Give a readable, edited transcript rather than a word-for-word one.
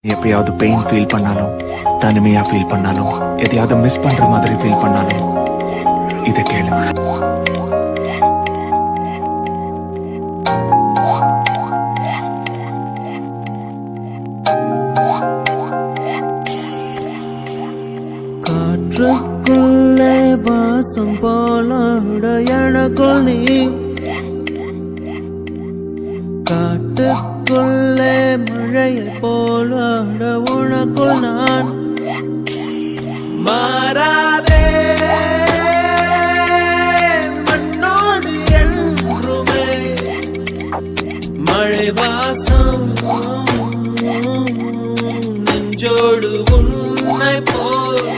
எப்பயாவது pain feel பண்ணாலும், தனிமையா ஃபீல் பண்ணாலும், எதையாவது மிஸ் பண்ற மாதிரி ஃபீல் பண்ணாலும் இதை கேளு. காற்றுக்குள்ளே வாசம் போலாட எனக்குள் நீ, காட்டுக்குள்ளே மழையை போலாட உனக்குள் நான். மாறாதே மண்ணோடு என்றுமே மழை வாசம் நெஞ்சோடு உன்னை போல்